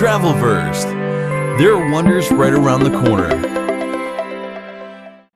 TravelVersed. There are wonders right around the corner.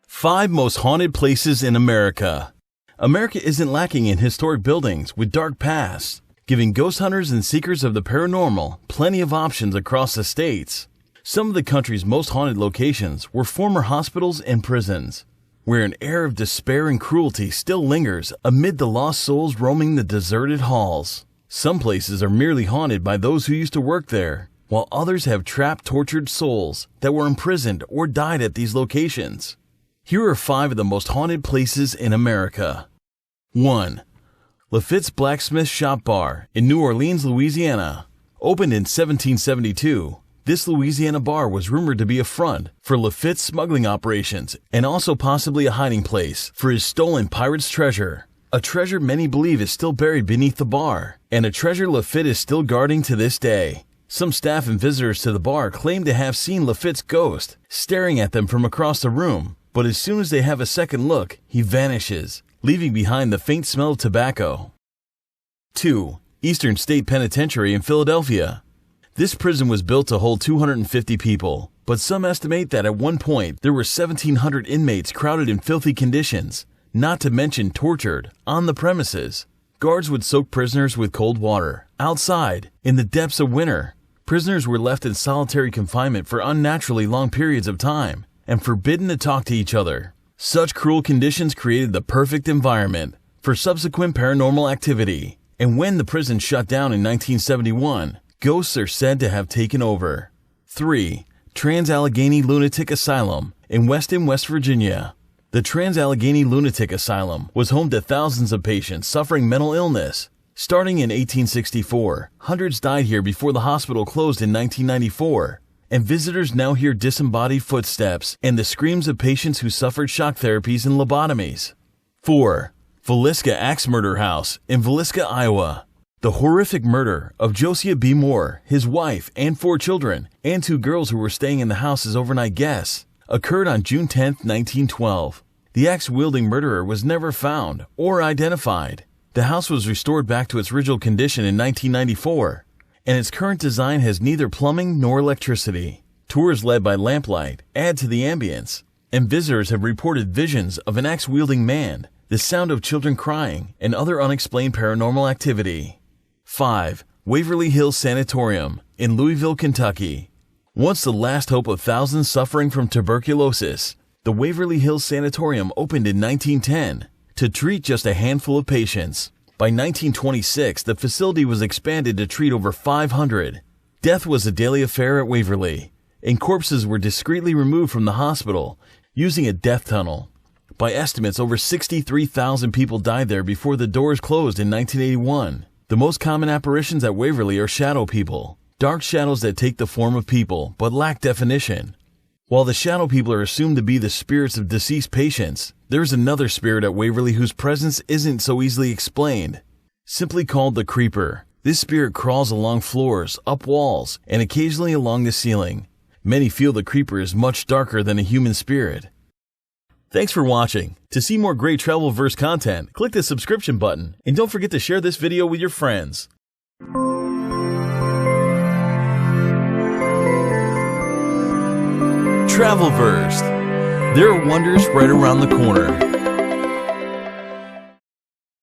5 most haunted places in America. America isn't lacking in historic buildings with dark pasts, giving ghost hunters and seekers of the paranormal plenty of options across the states. Some of the country's most haunted locations were former hospitals and prisons, where an air of despair and cruelty still lingers amid the lost souls roaming the deserted halls. Some places are merely haunted by those who used to work there, while others have trapped, tortured souls that were imprisoned or died at these locations. Here are 5 of the most haunted places in America. 1. Lafitte's Blacksmith Shop Bar in New Orleans, Louisiana. Opened in 1772, this Louisiana bar was rumored to be a front for Lafitte's smuggling operations and also possibly a hiding place for his stolen pirate's treasure. A treasure many believe is still buried beneath the bar, and a treasure Lafitte is still guarding to this day. Some staff and visitors to the bar claim to have seen Lafitte's ghost staring at them from across the room, but as soon as they have a second look, he vanishes, leaving behind the faint smell of tobacco. 2. Eastern State Penitentiary in Philadelphia. This prison was built to hold 250 people, but some estimate that at one point there were 1,700 inmates crowded in filthy conditions, not to mention tortured, on the premises. Guards would soak prisoners with cold water, outside, in the depths of winter. Prisoners were left in solitary confinement for unnaturally long periods of time, and forbidden to talk to each other. Such cruel conditions created the perfect environment for subsequent paranormal activity, and when the prison shut down in 1971, ghosts are said to have taken over. 3. Trans-Allegheny Lunatic Asylum in Weston, West Virginia. The Trans-Allegheny Lunatic Asylum was home to thousands of patients suffering mental illness. Starting in 1864, hundreds died here before the hospital closed in 1994, and visitors now hear disembodied footsteps and the screams of patients who suffered shock therapies and lobotomies. 4. Villisca Axe Murder House in Villisca, Iowa. The horrific murder of Josiah B. Moore, his wife, and 4 children, and 2 girls who were staying in the house as overnight guests, occurred on June 10, 1912. The axe-wielding murderer was never found or identified. The house was restored back to its original condition in 1994, and its current design has neither plumbing nor electricity. Tours led by lamplight add to the ambience, and visitors have reported visions of an axe-wielding man, the sound of children crying, and other unexplained paranormal activity. 5. Waverly Hills Sanatorium in Louisville, Kentucky. Once the last hope of thousands suffering from tuberculosis, the Waverly Hills Sanatorium opened in 1910 to treat just a handful of patients. By 1926, the facility was expanded to treat over 500. Death was a daily affair at Waverly, and corpses were discreetly removed from the hospital using a death tunnel. By estimates, over 63,000 people died there before the doors closed in 1981. The most common apparitions at Waverly are shadow people, dark shadows that take the form of people but lack definition. While the shadow people are assumed to be the spirits of deceased patients, there is another spirit at Waverly whose presence isn't so easily explained. Simply called the Creeper, this spirit crawls along floors, up walls, and occasionally along the ceiling. Many feel the Creeper is much darker than a human spirit. Thanks for watching. To see more great TravelVersed content, click the subscription button, and don't forget to share this video with your friends. TravelVersed. There are wonders right around the corner.